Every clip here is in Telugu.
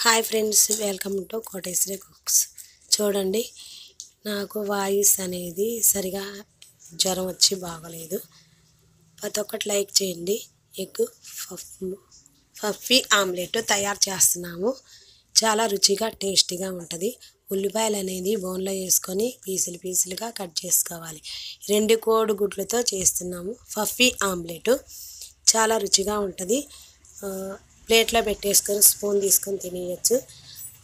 Hi friends, welcome to Koteswari cooks. చూడండి, నాకు వాయిస్ అనేది సరిగా జ్వరం వచ్చి బాగలేదు. ప్రతి ఒక్కటి లైక్ చేయండి. ఎగ్ పఫీ ఆమ్లెట్ తయారు చేస్తున్నాము. చాలా రుచిగా టేస్టీగా ఉంటుంది. ఉల్లిపాయలు అనేది బౌన్లో వేసుకొని పీసులుగా కట్ చేసుకోవాలి. 2 కోడిగుడ్లతో చేస్తున్నాము పఫీ ఆమ్లెట్. చాలా రుచిగా ఉంటుంది. ప్లేట్లో పెట్టేసుకొని స్పూన్ తీసుకొని తినేయచ్చు.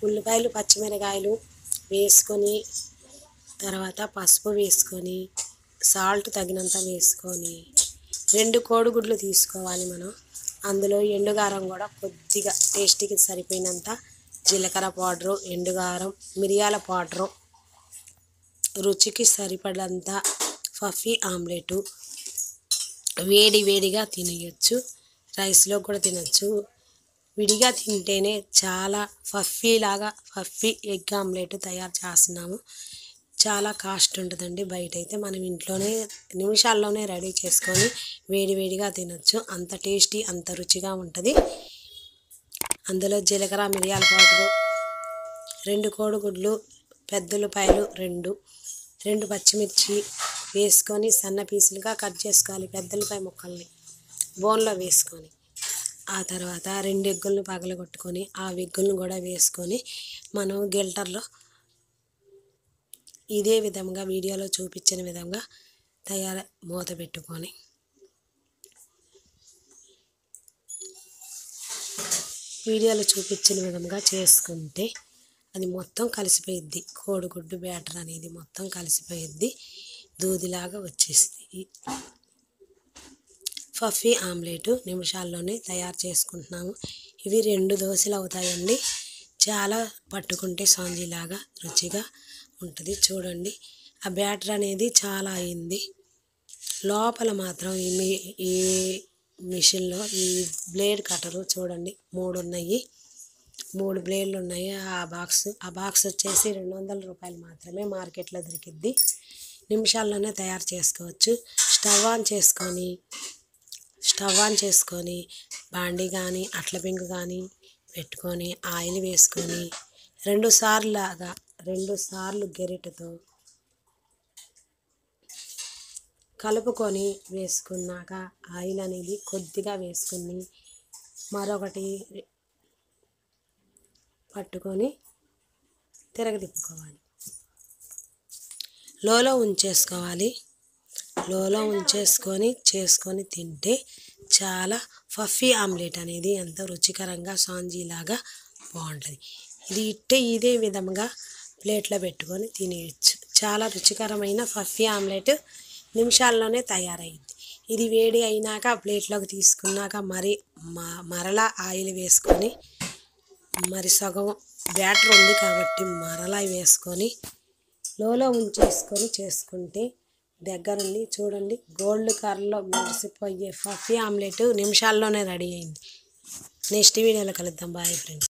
ఉల్లిపాయలు పచ్చిమిరకాయలు వేసుకొని తర్వాత పసుపు వేసుకొని సాల్ట్ తగినంత వేసుకొని 2 కోడిగుడ్లు తీసుకోవాలి మనం. అందులో ఎండుగారం కూడా కొద్దిగా టేస్టీకి సరిపోయినంత జీలకర్ర పౌడరు, ఎండుగారం, మిరియాల పౌడరు, రుచికి సరిపడంత పఫీ ఆమ్లెటు. వేడిగా తినేయచ్చు. రైస్లో కూడా తినచ్చు. విడిగా తింటేనే చాలా పఫీ ఎగ్ ఆమ్లెట్ తయారు చేస్తున్నాము. చాలా కాస్ట్ ఉంటుందండి. బయట అయితే మనం ఇంట్లోనే నిమిషాల్లోనే రెడీ చేసుకొని వేడిగా తినచ్చు. అంత టేస్టీ, అంత రుచిగా ఉంటుంది. అందులో జీలకర్ర, మిరియాల పౌడరు, 2 కోడిగుడ్లు, పెద్ద ఉల్లిపాయలు 2 పచ్చిమిర్చి వేసుకొని సన్న పీసులుగా కట్ చేసుకోవాలి. పెద్ద ఉల్లిపాయ ముక్కల్ని బౌన్లో వేసుకొని ఆ తర్వాత 2 ఎగ్గులను పగలగొట్టుకొని ఆ ఎగ్గులను కూడా వేసుకొని మనం గిల్టర్లో ఇదే విధంగా వీడియోలో చూపించిన విధంగా మూత పెట్టుకొని వీడియోలో చూపించిన విధంగా చేసుకుంటే అది మొత్తం కలిసిపోయిద్ది. కోడిగుడ్డు బ్యాటర్ అనేది మొత్తం కలిసిపోయిద్ది. దూదిలాగా వచ్చేస్తుంది. పఫీ ఆమ్లెట్ నిమిషాల్లోనే తయారు చేసుకుంటున్నాము. ఇవి 2 దోశలు అవుతాయండి. చాలా పట్టుకుంటే సాంజీలాగా రుచిగా ఉంటుంది. చూడండి, ఆ బ్యాటర్ అనేది చాలా అయింది. లోపల మాత్రం ఈ మిషన్లో ఈ బ్లేడ్ కట్టరు చూడండి 3 ఉన్నాయి. 3 బ్లేడ్లు ఉన్నాయి. ఆ బాక్స్ వచ్చేసి 200 రూపాయలు మాత్రమే మార్కెట్లో దొరికిద్ది. నిమిషాల్లోనే తయారు చేసుకోవచ్చు. స్టవ్ ఆన్ చేసుకొని బాండీ కానీ అట్ల పెంకు కానీ పెట్టుకొని ఆయిల్ వేసుకొని 2 సార్లు గరిటెతో కలుపుకొని వేసుకున్నాక ఆయిల్ అనేది కొద్దిగా వేసుకొని మరొకటి పట్టుకొని తిరగదిప్పుకోవాలి. లోలో ఉంచేసుకొని చేసుకొని తింటే చాలా పఫీ ఆమ్లెట్ అనేది ఎంతో రుచికరంగా సాంజీలాగా బాగుంటుంది. ఇదే విధంగా ప్లేట్లో పెట్టుకొని తినేయచ్చు. చాలా రుచికరమైన పఫీ ఆమ్లెట్ నిమిషాల్లోనే తయారైంది. ఇది వేడి అయినాక ప్లేట్లోకి తీసుకున్నాక మరలా ఆయిల్ వేసుకొని మరి సగం బ్యాటర్ ఉంది కాబట్టి మరలా వేసుకొని లోలో ఉంచేసుకొని చేసుకుంటే దగ్గరుండి చూడండి గోల్డ్ కలర్లో మెరిసిపోయే పఫీ ఆమ్లెట్ నిమిషాల్లోనే రెడీ అయింది. నెక్స్ట్ వీడియోలో కలుద్దాం. Bye friends.